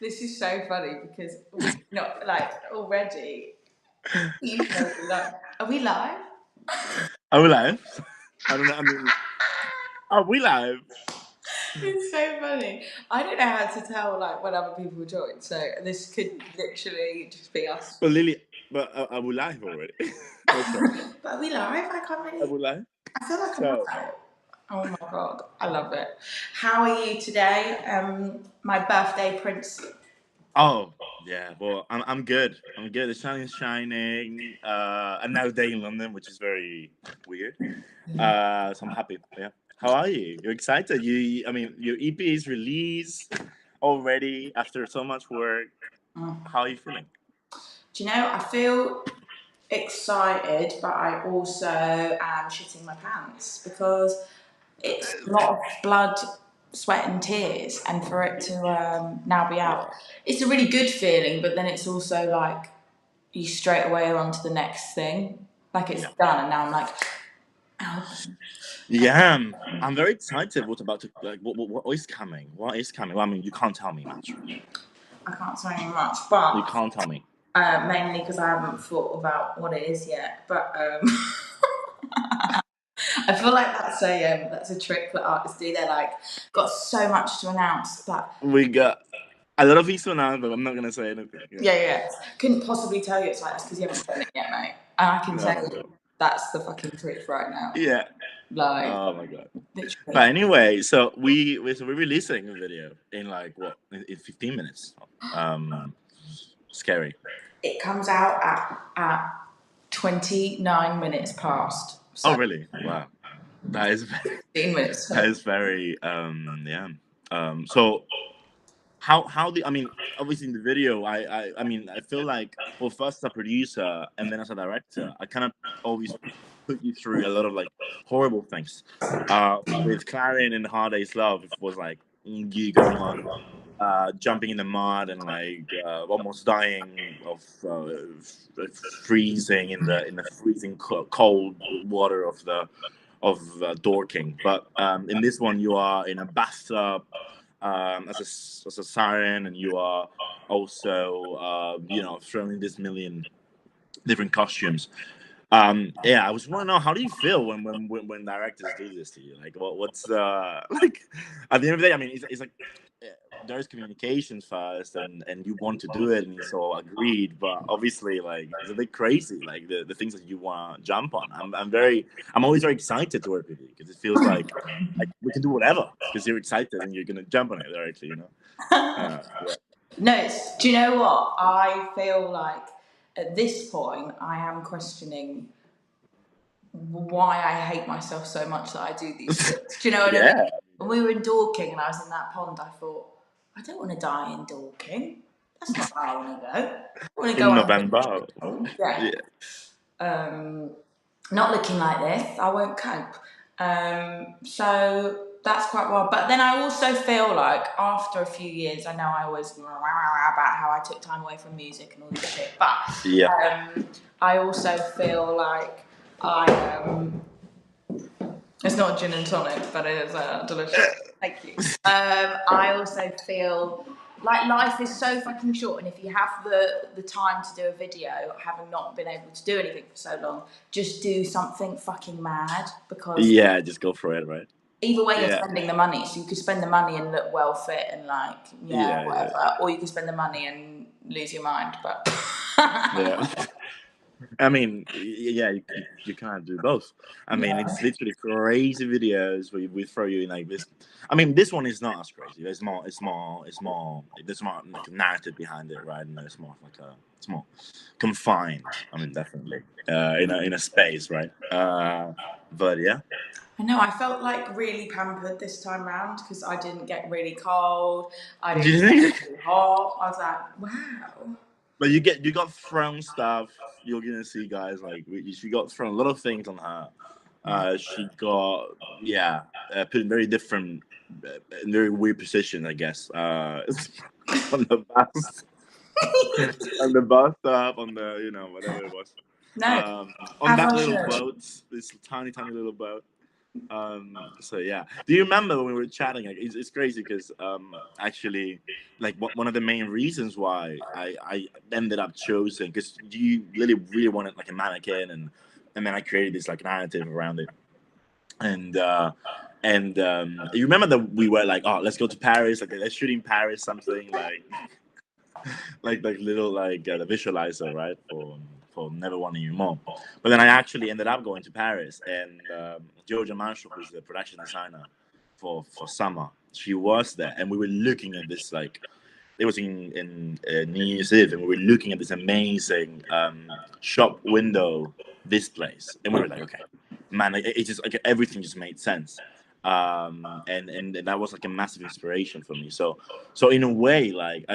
This is so funny because we not like already. You know, like, are we live? Are we live? I don't know. I mean, are we live? It's so funny. I don't know how to tell like when other people join, so this could literally just be us. But Lily, are we live already? Also, But are we live? I can't are really. we live? I feel like I'm So, live. Oh my god, I love it. How are you today? My birthday prince. oh yeah. Well, I'm good. I'm good. The sun is shining. Another day in London, which is very weird. So I'm happy. Yeah. How are you? You're excited? I mean, your EP is released already after so much work. How are you feeling? Do you know? I feel excited, but I also am shitting my pants because it's a lot of blood, sweat, and tears, and for it to now be out, Yeah. it's a really good feeling. But then it's also like you straight away are on to the next thing. Like it's Yeah. done, and now I'm like, ow. Yeah, I'm very excited. What's about to like? What is coming? What is coming? Well, I mean, you can't tell me much. Right? I can't say much, You but can't tell me. mainly because I haven't thought about what it is yet. But I feel like that's a trick that artists do. They're like got so much to announce, but We got a lot of things to announce, but I'm not gonna say anything. Yeah. yeah. Couldn't possibly tell you it's like this because you haven't done it yet, mate. And I can tell No, you no. that's the fucking truth right now. Yeah. Like, Oh my god. literally. But anyway, so we're releasing a video in like what in 15 minutes. Scary. It comes out at 29 minutes past. Oh So really? Wow. That is 15 minutes. that is very yeah. So how do I mean obviously in the video I mean I feel like well first as a producer and then as a director I kind of always put you through a lot of like horrible things with Clarion and Hard Day's Love it was like you going on jumping in the mud and like almost dying of freezing in the freezing cold water of Dorking but in this one you are in a bathtub as a siren, and you are also thrown in this million different costumes. Yeah, I was want to know how do you feel when directors do this to you? Like, what's like at the end of the day? I mean, it's like eh, there's communications first, and you want to do it, and it's all agreed. But obviously, like it's a bit crazy, like the things that you want to jump on. I'm always very excited to work with you because it feels like we can do whatever because you're excited and you're gonna jump on it directly, you know. Yeah. No, do you know what? I feel like at this point I am questioning why I hate myself so much that I do these things. Do you know what I mean? Yeah. When we were in Dorking and I was in that pond, I thought, I don't want to die in Dorking. That's not where I want to go. I want to go In on a November. yeah. Yeah. Not looking like this, I won't cope. So that's quite wild. But then I also feel like after a few years, I know I was about how I took time away from music and all this shit. But Yeah. I also feel like I it's not gin and tonic, but it is delicious. Thank you. I also feel like life is so fucking short, and if you have the time to do a video, having not been able to do anything for so long, just do something fucking mad because Yeah, just go for it, right? either way you're Yeah. spending the money. So you could spend the money and look well fit and like Yeah, yeah, whatever, or you could spend the money and lose your mind. But yeah. I mean, yeah, you can't do both. I mean, yeah. it's literally crazy videos where we throw you in like this. I mean, this one is not as crazy. There's more like a narrative behind it, right? And it's more like it's more confined. I mean, definitely in a space, right? But yeah, I know, I felt like really pampered this time round because I didn't get really cold, I do didn't you get think? really hot. I was like, wow. But you got thrown stuff. You're gonna see guys like she got thrown a lot of things on her. She got put in very different, very weird position, I guess. On the bus, on the bus stop, on the whatever it was. No, On as that I little should. boat, this tiny little boat. So yeah, do you remember when we were chatting? Like, it's crazy because actually, like one of the main reasons why I ended up choosing, because you really wanted like a mannequin, and then I created this like narrative around it, and you remember that we were like, oh, let's go to Paris, like let's shoot in Paris, something like little like the visualizer, right, for Never Wanting You More. But then I actually ended up going to Paris, and Georgia Marshall, who's the production designer for Summer, she was there, and we were looking at this like it was in New Year's Eve, and we were looking at this amazing shop window displays, and we were like, okay, man, it just like everything just made sense, and that was like a massive inspiration for me. So in a way, like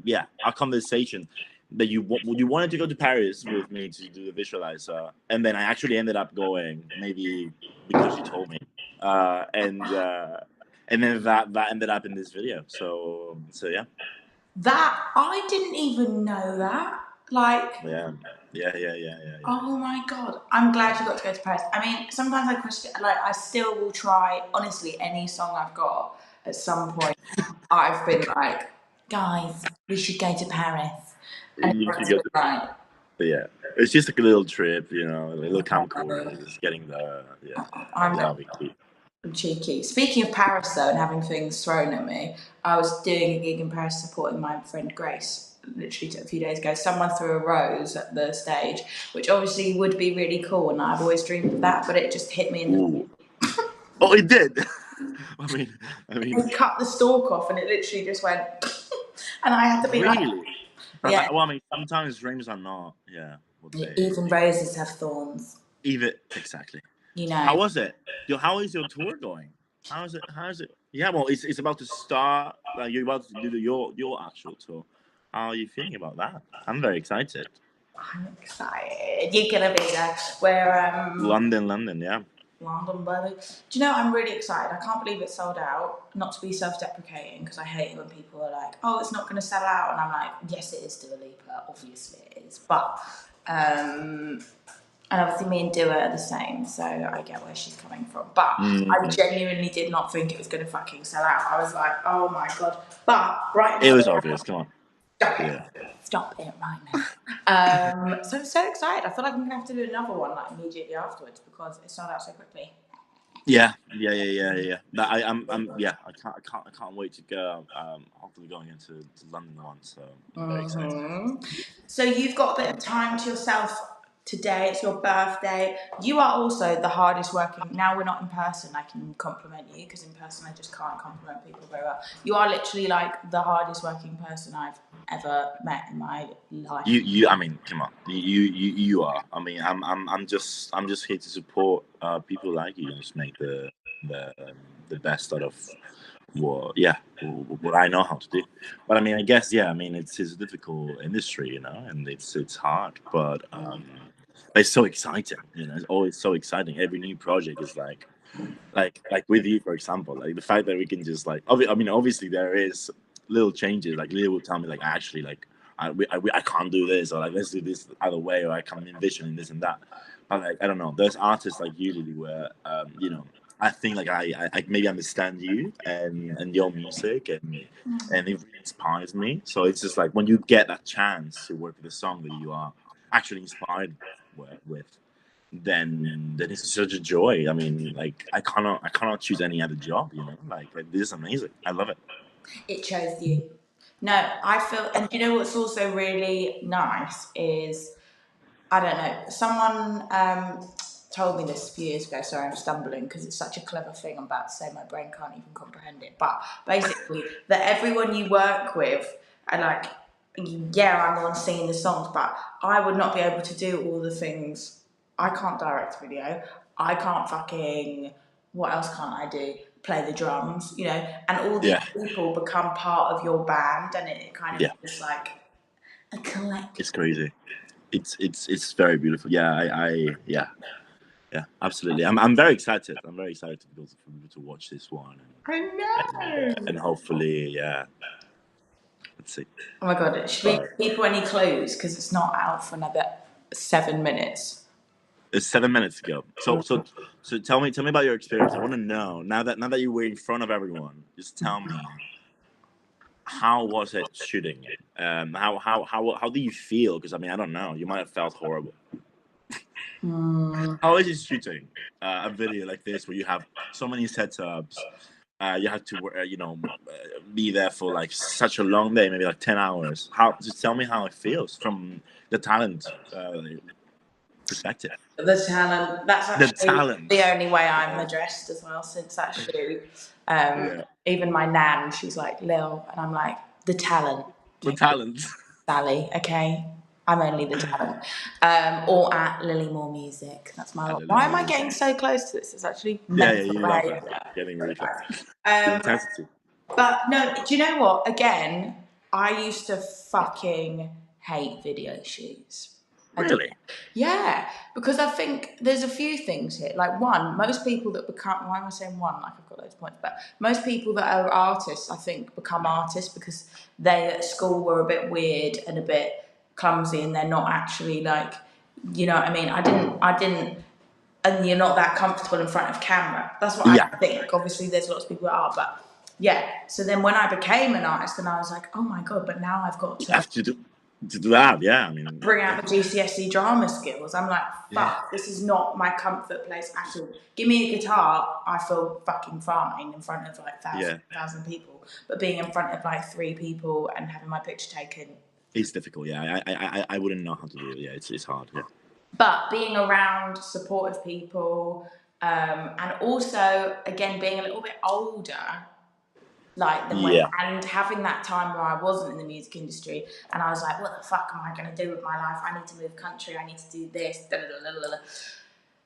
yeah, our conversation that you wanted to go to Paris with me to do the visualizer, and then I actually ended up going maybe because you told me, and then that ended up in this video. So yeah. That I didn't even know that. Like, Yeah. oh my god, I'm glad you got to go to Paris. I mean, sometimes I question, like, I still will try, honestly, any song I've got at some point. I've been like, guys, we should go to Paris. And You should it's go been to, like, yeah. It's just like a little trip, a little camcorder, just getting the I'm that'll be cute. cheeky. Speaking of Paris, though, and having things thrown at me, I was doing a gig in Paris supporting my friend Grace. Literally a few days ago, someone threw a rose at the stage, which obviously would be really cool, and I've always dreamed of that. But it just hit me in the. Ooh. Oh, it did. I mean, They cut the stalk off, and it literally just went, and I had to be like, really. yeah. Well, I mean, sometimes dreams are not, what they Even roses have thorns, even exactly. you How know. was it? How is your tour going? How is it? How is it? Yeah, well, it's about to start. Like you're about to do your actual tour. How are you feeling about that? I'm very excited. I'm excited. You're gonna be there. Where London, yeah. London, baby. Do you know, I'm really excited. I can't believe it's sold out. Not to be self-deprecating, because I hate it when people are like, "Oh, it's not going to sell out," and I'm like, "Yes, it is, Dua Lipa. Obviously, it is." But and obviously, me and Dua are the same, so I get where she's coming from. But I genuinely did not think it was going to fucking sell out. I was like, "Oh my god!" But right It now, was obvious. Come on. Yeah. Stop it right now. So I'm so excited. I feel like I'm gonna have to do another one like immediately afterwards because it sold out so quickly. Yeah. That I can't wait to go. Hopefully going into London once. So I'm very excited. So you've got a bit of time to yourself today. It's your birthday. You are also the hardest working. Now we're not in person. I can compliment you because in person I just can't compliment people very well. You are literally like the hardest working person I've ever met in my life. I mean, come on. You are. I mean, I'm just here to support people like you and just make the the best out of what I know how to do. But I mean, I guess I mean it's a difficult industry, and it's hard, but it's so exciting. It's always so exciting. Every new project is like with you, for example, like the fact that we can just like I mean, obviously there is little changes. Like Leah will tell me like actually like I can't do this, or like let's do this other way, or I can envision this and that. But like I don't know, there's artists like you, Lily, where I think like I maybe understand you and your music, and it really inspires me. So it's just like when you get that chance to work with a song that you are actually inspired with, then it's such a joy. I mean, like I cannot choose any other job. Like this is amazing. I love it. It chose you. No, I feel, and you know what's also really nice is, I don't know, someone told me this a few years ago. Sorry, I'm stumbling because it's such a clever thing I'm about to say. My brain can't even comprehend it. But basically, that everyone you work with, and like, yeah, I'm the one singing the songs, but I would not be able to do all the things. I can't direct video. I can't fucking. What else can't I do? Play the drums, and all these people become part of your band, and it kind of is like a collective. It's crazy. It's very beautiful. Yeah, absolutely. I'm very excited. I'm very excited for people to watch this one. I know. And hopefully, let's see. Oh my god! Should we give people any clues? Because it's not out for another 7 minutes. It's 7 minutes ago. So tell me about your experience. I want to know now that you were in front of everyone. Just tell me, how was it shooting it? How do you feel? Because I mean, I don't know. You might have felt horrible. How is it shooting a video like this where you have so many setups? You have to, be there for like such a long day, maybe like 10 hours. Just tell me how it feels from the talent perspective. The talent. That's The actually talent. the only way I'm addressed as well since that shoot. Yeah. Even my nan, she's like Lil, and I'm like the talent. The talent. Sally, okay. I'm only the talent. Or at Lily Moore Music. That's my. Why am I getting so close to this? It's actually mental You love behaviour. it. Getting really close. The intensity. But no, do you know what? Again, I used to fucking hate video shoots. Really? Yeah, because I think there's a few things here. Like one, most people that become, why am I saying one? Like I've got loads of points, but most people that are artists, I think, become artists because they at school were a bit weird and a bit clumsy, and they're not actually like, you know what I mean? I didn't, and you're not that comfortable in front of camera. That's what I think. Obviously, there's lots of people that are, but yeah. So then when I became an artist, and I was like, oh my god, but now I've got to. You have to do that, yeah. I mean, bring out the GCSE drama skills. I'm like, fuck, this is not my comfort place at all. Give me a guitar, I feel fucking fine in front of like thousand people. But being in front of like 3 people and having my picture taken, it's difficult. Yeah, I wouldn't know how to do it. Yeah, it's hard. Yeah. But being around supportive people, and also again being a little bit older. Like and having that time where I wasn't in the music industry and I was like, what the fuck am I going to do with my life? I need to move country, I need to do this,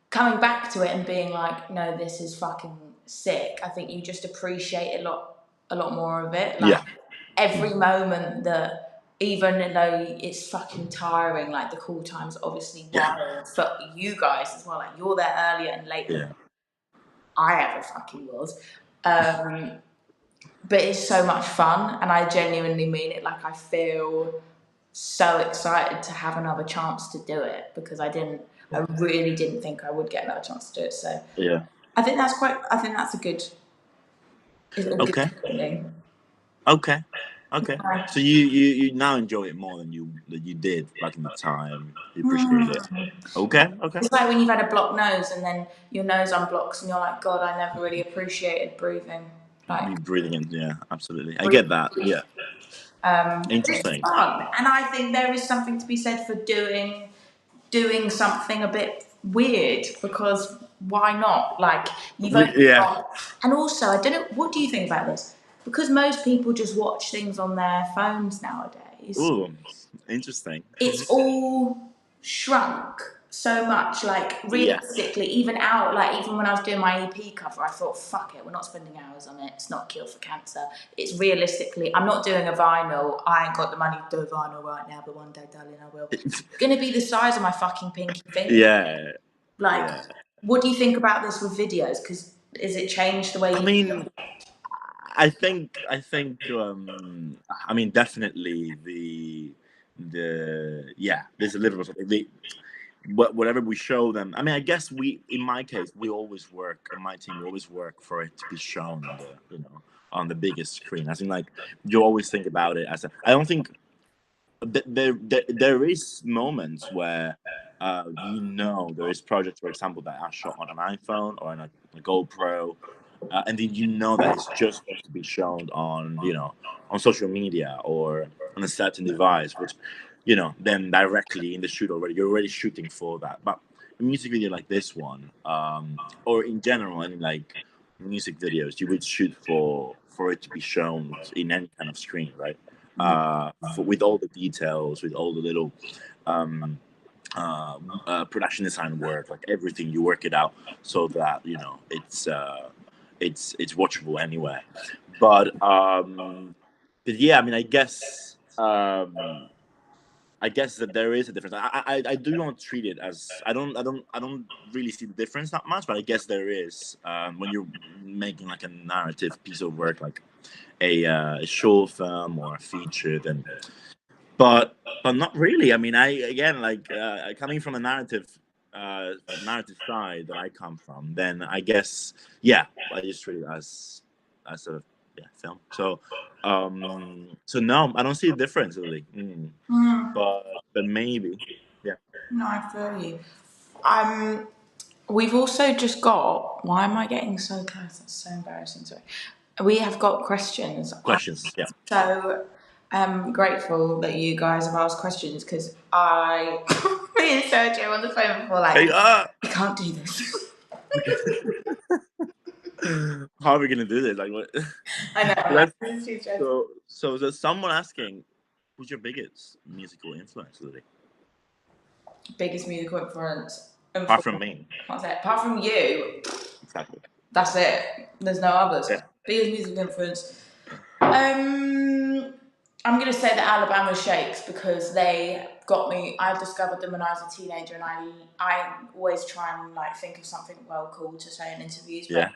coming back to it and being like, no, this is fucking sick. I think you just appreciate a lot more of it. Like every moment that, even though it's fucking tiring, like the call time's obviously wild for you guys as well. Like you're there earlier and later than I ever fucking was. But it's so much fun, and I genuinely mean it. Like I feel so excited to have another chance to do it because I really didn't think I would get another chance to do it. So I think that's a good. Okay. Good feeling. Okay. So you now enjoy it more than you did back in the time. You appreciate it. Okay. It's like when you've had a blocked nose and then your nose unblocks and you're like, God, I never really appreciated breathing. Like breathing in, yeah, absolutely. I get that. Yeah. Interesting. It's fun. And I think there is something to be said for doing something a bit weird because why not? Like you've and also I don't know, what do you think about this? Because most people just watch things on their phones nowadays. Ooh, interesting. It's all shrunk so much, like realistically, even when I was doing my EP cover, I thought, fuck it, we're not spending hours on it, it's not a cure for cancer. It's realistically, I'm not doing a vinyl, I ain't got the money to do a vinyl right now, but one day, darling, I will. It's gonna be the size of my fucking pinky finger. What do you think about this with videos? Because has it changed the way you I think definitely there's a little bit of whatever we show them. I mean, I guess in my case, we always work, on my team, we always work for it to be shown on the biggest screen. As in, like, you always think about it as I don't think there is moments where there is projects, for example, that are shot on an iPhone or on a GoPro, and then that it's just going to be shown on on social media or on a certain device, which then directly in the shoot you're already shooting for that. But a music video like this one, or in general, any like music videos, you would shoot for it to be shown in any kind of screen, right? With all the details, with all the little production design work, like everything, you work it out so that it's watchable anyway. But yeah, I mean, I guess that there is a difference. I do not treat it as I don't really see the difference that much, but I guess there is when you're making like a narrative piece of work, like a short film or a feature, then but not really. I mean, coming from a narrative narrative side that I come from, then I guess I just treat it as a film. So no, I don't see a difference really. But maybe No, I feel you. We've also just got. Why am I getting so close? That's so embarrassing. Sorry. We have got questions. questions. Yeah. So grateful that you guys have asked questions because me and Sergio on the phone before, like, we can't do this. How are we gonna do this? Like what? I know. So there's someone asking, who's your biggest musical influence, Lily? Biggest musical influence. Apart from me. What's that? Apart from you. Exactly. That's it. There's no others. Yeah. Biggest musical influence. I'm gonna say the Alabama Shakes because they got me. I discovered them when I was a teenager, and I always try and like think of something well cool to say in interviews. But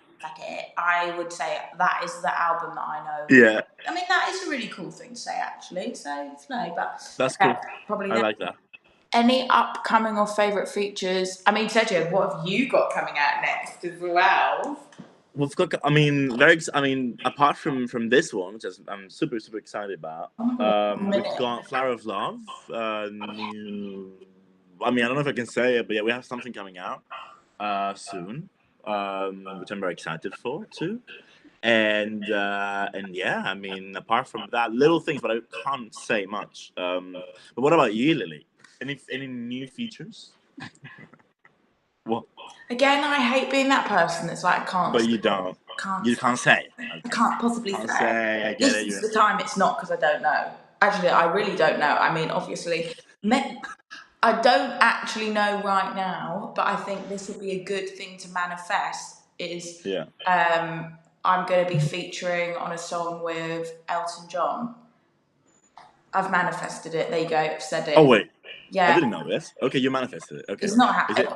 I would say that is the album that I know. Yeah. I mean, that is a really cool thing to say, actually. So no, but that's cool. Probably. I like that. Any upcoming or favourite features? I mean, Sergio, what have you got coming out next as well? We've got. Apart from this one, which I'm super excited about. We've got Flower of Love. New. I don't know if I can say it, but we have something coming out soon, which I'm very excited for too. And apart from that, little things, but I can't say much. But what about you, Lily? Any new features? What? Again, I hate being that person that's like, can't. But you don't. You can't say. Okay. I can't possibly say. I get this is the time it's not because I don't know. Actually, I really don't know. I mean, obviously, I don't actually know right now, but I think this would be a good thing to manifest. I'm going to be featuring on a song with Elton John. I've manifested it. There you go. I've said it. Oh wait. Yeah. I didn't know this. Okay, you manifested it. Okay. It's not happening.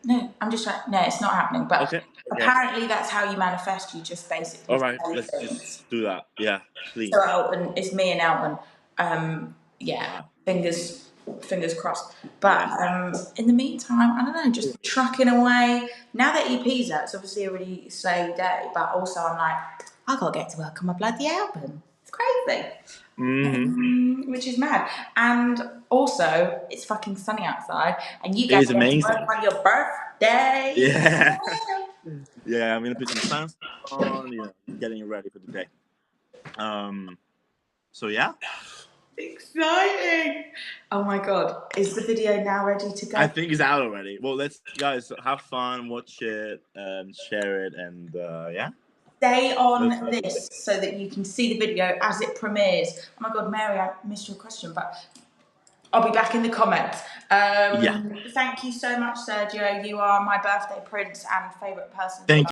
No, I'm just like, no, it's not happening. But apparently that's how you manifest. You just basically. All right, let's just do that. Yeah, please. So Elton, it's me and Elton. Fingers crossed. But in the meantime, I don't know, just trucking away. Now that EP's out, it's obviously a really slow day. But also, I'm like, I gotta get to work on my bloody album. It's crazy. Which is mad. And also, it's fucking sunny outside, and you guys get to work on your birthday. Yeah. Yeah, I'm gonna put some sounds on, getting ready for the day. So yeah. Exciting! Oh my god, is the video now ready to go? I think it's out already. Well, let's guys have fun, watch it, share it, and Stay on this so that you can see the video as it premieres. Oh my god, Mary, I missed your question, but I'll be back in the comments. Thank you so much, Sergio. You are my birthday prince and favourite person. Thank you.